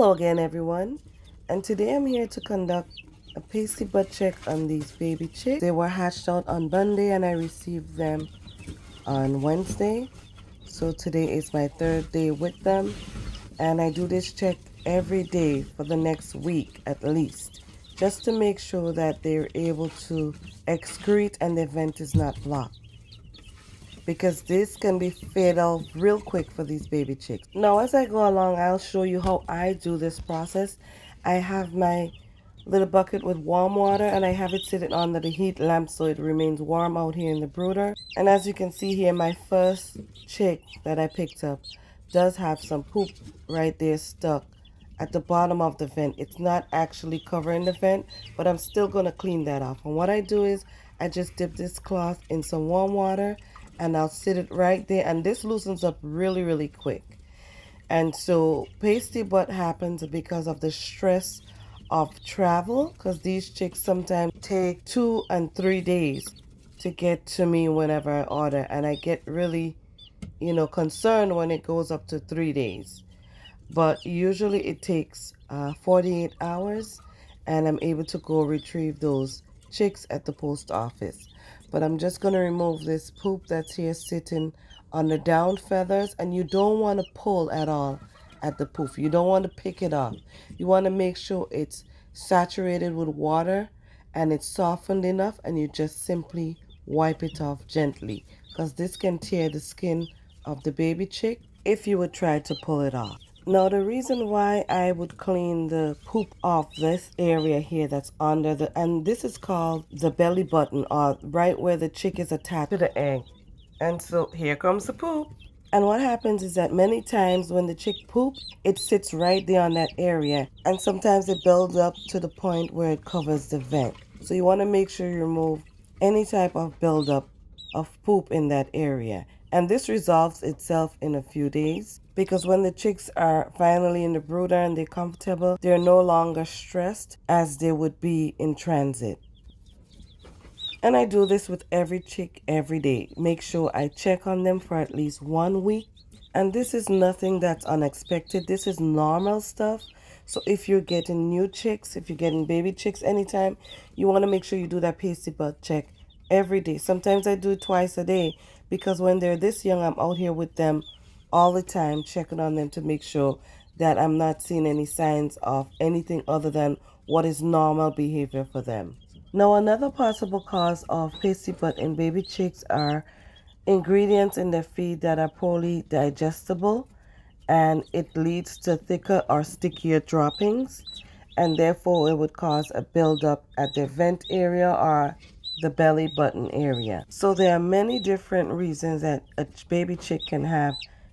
Hello again, everyone, and today I'm here to conduct a pasty butt check on these baby chicks. They were hatched out on Monday and I received them on Wednesday, so today is my third day with them, and I do this check every day for the next week at least, just to make sure that they're able to excrete and the vent is not blocked, because this can be fatal real quick for these baby chicks. Now, as I go along, I'll show you how I do this process. I have my little bucket with warm water and I have it sitting under the heat lamp so it remains warm out here in the brooder. And as you can see here, my first chick that I picked up does have some poop right there stuck at the bottom of the vent. It's not actually covering the vent, but I'm still going to clean that off. And what I do is I just dip this cloth in some warm water and I'll sit it right there, and this loosens up really quick. And so pasty butt happens because of the stress of travel, because these chicks sometimes take 2 and 3 days to get to me whenever I order, and I get really concerned when it goes up to 3 days. But usually it takes 48 hours and I'm able to go retrieve those chicks at the post office. But I'm just going to remove this poop that's here sitting on the down feathers, and you don't want to pull at all at the poop. You don't want to pick it up. You want to make sure it's saturated with water and it's softened enough, and you just simply wipe it off gently, because this can tear the skin of the baby chick if you would try to pull it off. Now, the reason why I would clean the poop off this area here that's under and this is called the belly button, or right where the chick is attached to the egg. And so here comes the poop. And what happens is that many times when the chick poops, it sits right there on that area. And sometimes it builds up to the point where it covers the vent. So you want to make sure you remove any type of buildup of poop in that area. And this resolves itself in a few days, because when the chicks are finally in the brooder and they're comfortable, they're no longer stressed as they would be in transit. And I do this with every chick every day. Make sure I check on them for at least 1 week. And this is nothing that's unexpected. This is normal stuff. So if you're getting new chicks, if you're getting baby chicks anytime, you want to make sure you do that pasty butt check every day. Sometimes I do it twice a day, because when they're this young, I'm out here with them all the time, checking on them to make sure that I'm not seeing any signs of anything other than what is normal behavior for them. Now, another possible cause of pasty butt in baby chicks are ingredients in their feed that are poorly digestible, and it leads to thicker or stickier droppings, and therefore it would cause a buildup at the vent area or the belly button area. So there are many different reasons that a baby chick can have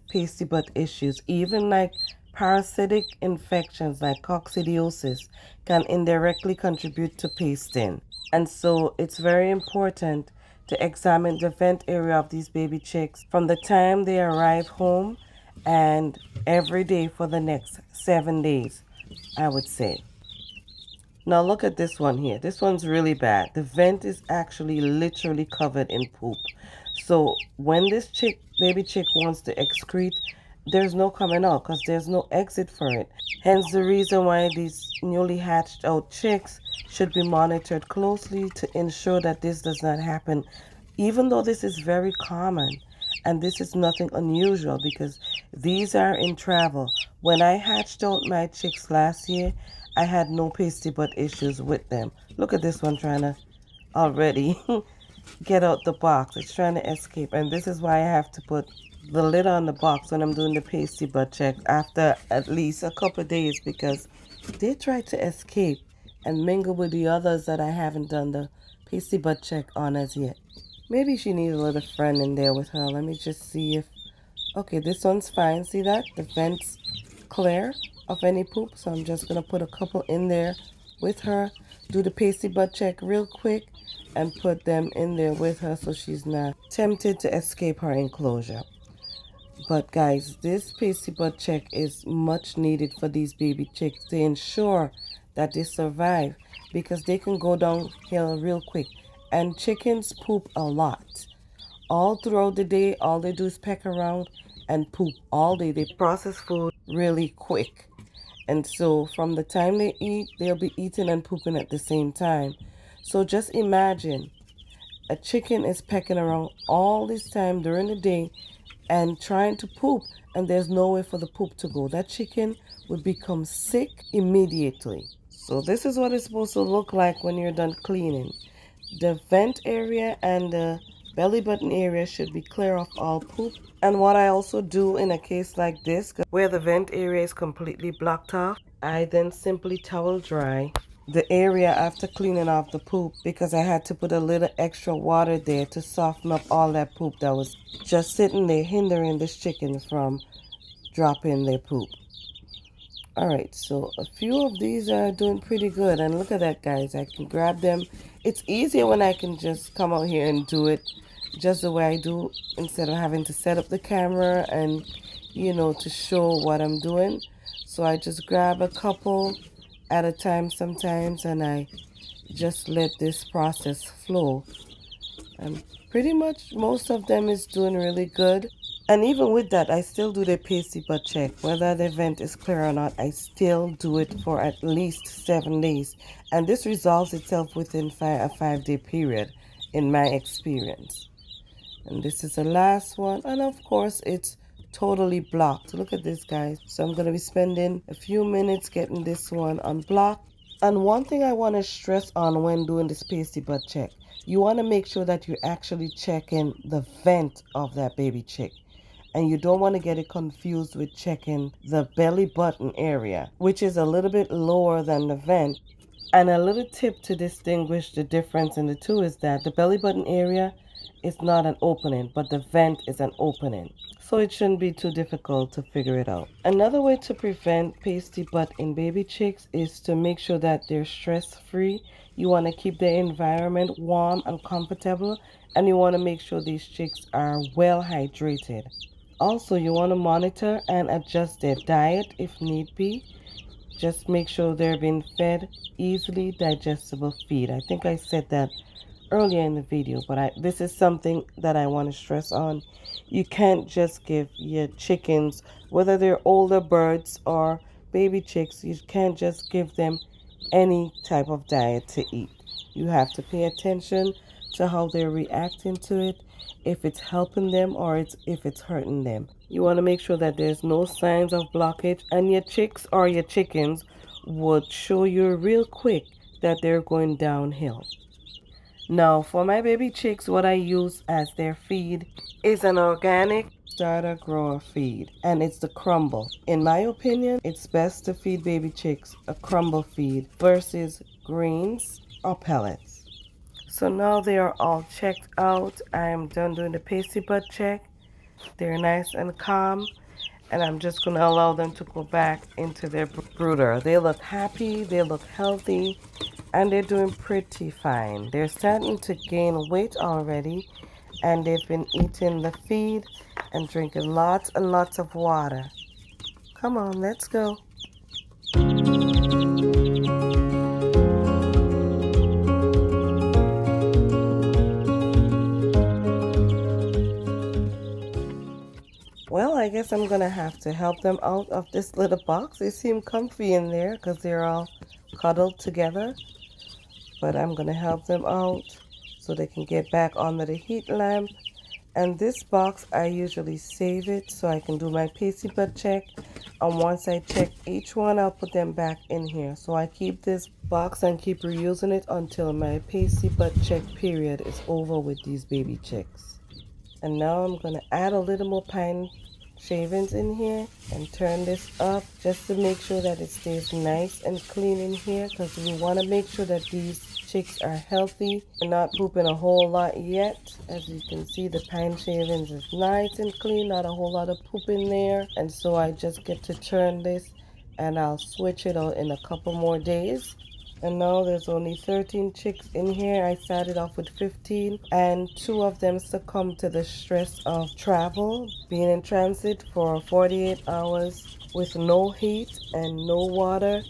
pasty butt issues. Even like parasitic infections like coccidiosis can indirectly contribute to pasting. And so it's very important to examine the vent area of these baby chicks from the time they arrive home and every day for the next 7 days, I would say. Now look at this one here. This one's really bad. The vent is actually literally covered in poop. So when this baby chick wants to excrete, there's no coming out because there's no exit for it. Hence the reason why these newly hatched out chicks should be monitored closely to ensure that this does not happen, even though this is very common and this is nothing unusual, because these are in travel. When I hatched out my chicks last year, I had no pasty butt issues with them. Look at this one trying to already get out the box. It's trying to escape, and this is why I have to put the lid on the box when I'm doing the pasty butt check after at least a couple of days, because they try to escape and mingle with the others that I haven't done the pasty butt check on as yet. Maybe she needs a little friend in there with her. Let me just see if... Okay, this one's fine. See that? The vent's clear of any poop. So I'm just going to put a couple in there with her. Do the pasty butt check real quick and put them in there with her so she's not tempted to escape her enclosure. But guys, this pasty butt check is much needed for these baby chicks to ensure that they survive, because they can go downhill real quick. And chickens poop a lot. All throughout the day, all they do is peck around and poop all day. They process food really quick. And so from the time they eat, they'll be eating and pooping at the same time. So just imagine a chicken is pecking around all this time during the day and trying to poop, and there's no way for the poop to go. That chicken would become sick immediately. So this is what it's supposed to look like when you're done cleaning. The vent area and the belly button area should be clear of all poop. And what I also do in a case like this, where the vent area is completely blocked off, I then simply towel dry the area after cleaning off the poop, because I had to put a little extra water there to soften up all that poop that was just sitting there hindering this chicken from dropping their poop. Alright, so a few of these are doing pretty good, and look at that, guys. I can grab them. It's easier when I can just come out here and do it just the way I do, instead of having to set up the camera and, you know, to show what I'm doing. So I just grab a couple at a time sometimes, and I just let this process flow. And pretty much most of them is doing really good. And even with that, I still do the pasty butt check. Whether the vent is clear or not, I still do it for at least 7 days. And this resolves itself within a 5-day period, in my experience. And this is the last one. And of course, it's totally blocked. Look at this, guys. So I'm going to be spending a few minutes getting this one unblocked. And one thing I want to stress on when doing this pasty butt check, you want to make sure that you're actually checking the vent of that baby chick. And you don't want to get it confused with checking the belly button area, which is a little bit lower than the vent. And a little tip to distinguish the difference in the two is that the belly button area is not an opening, but the vent is an opening. So it shouldn't be too difficult to figure it out. Another way to prevent pasty butt in baby chicks is to make sure that they're stress-free. You want to keep the environment warm and comfortable, and you want to make sure these chicks are well hydrated. Also, you want to monitor and adjust their diet if need be. Just make sure they're being fed easily digestible feed. I think I said that earlier in the video, but this is something that I want to stress on. You can't just give your chickens, whether they're older birds or baby chicks, you can't just give them any type of diet to eat. You have to pay attention to how they're reacting to it, if it's helping them or if it's hurting them. You want to make sure that there's no signs of blockage, and your chicks or your chickens would show you real quick that they're going downhill. Now, for my baby chicks, what I use as their feed is an organic starter grower feed, and it's the crumble. In my opinion, it's best to feed baby chicks a crumble feed versus grains or pellets. So now they are all checked out. I am done doing the pasty butt check. They're nice and calm, and I'm just going to allow them to go back into their brooder. They look happy, they look healthy, and they're doing pretty fine. They're starting to gain weight already, and they've been eating the feed and drinking lots and lots of water. Come on, let's go. Well, I guess I'm going to have to help them out of this little box. They seem comfy in there because they're all cuddled together. But I'm going to help them out so they can get back under the heat lamp. And this box, I usually save it so I can do my pasty butt check. And once I check each one, I'll put them back in here. So I keep this box and keep reusing it until my pasty butt check period is over with these baby chicks. And now I'm going to add a little more pine shavings in here and turn this up just to make sure that it stays nice and clean in here, because we want to make sure that these chicks are healthy and not pooping a whole lot yet. As you can see, the pine shavings is nice and clean, not a whole lot of poop in there. And so I just get to turn this, and I'll switch it out in a couple more days. And now there's only 13 chicks in here. I started off with 15, and 2 of them succumbed to the stress of travel, being in transit for 48 hours with no heat and no water.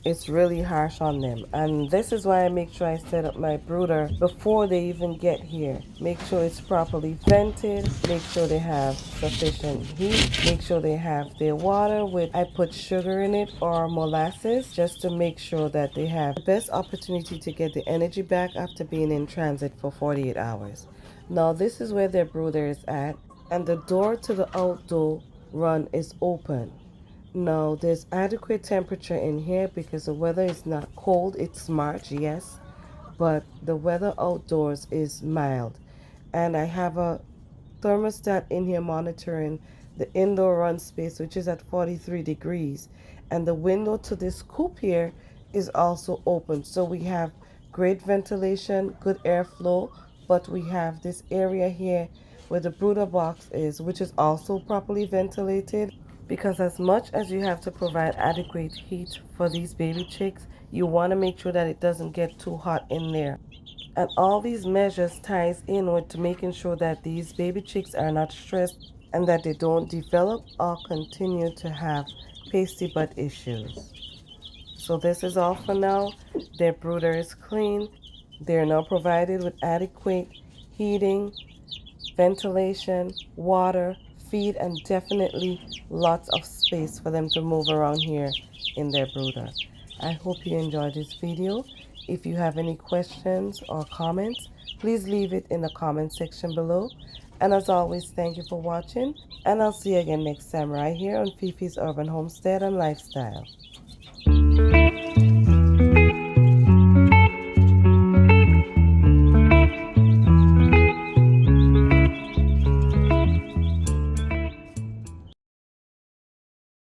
it's really harsh on them. And this is why I make sure I set up my brooder before they even get here. Make sure it's properly vented, make sure they have sufficient heat, make sure they have their water with, I put sugar in it or molasses just to make sure that they have the best opportunity to get the energy back after being in transit for 48 hours. Now this is where their brooder is at, and the door to the outdoor run is open. No, there's adequate temperature in here because the weather is not cold. It's March, yes, but the weather outdoors is mild. And I have a thermostat in here monitoring the indoor run space, which is at 43 degrees. And the window to this coop here is also open. So we have great ventilation, good airflow, but we have this area here where the brooder box is, which is also properly ventilated, because as much as you have to provide adequate heat for these baby chicks, you want to make sure that it doesn't get too hot in there. And all these measures ties in with making sure that these baby chicks are not stressed and that they don't develop or continue to have pasty butt issues. So this is all for now. Their brooder is clean. They're now provided with adequate heating, ventilation, water, feed, and definitely lots of space for them to move around here in their brooder. I hope you enjoyed this video. If you have any questions or comments, please leave it in the comment section below. And as always, thank you for watching, and I'll see you again next time right here on Fifi's Urban Homestead and Lifestyle.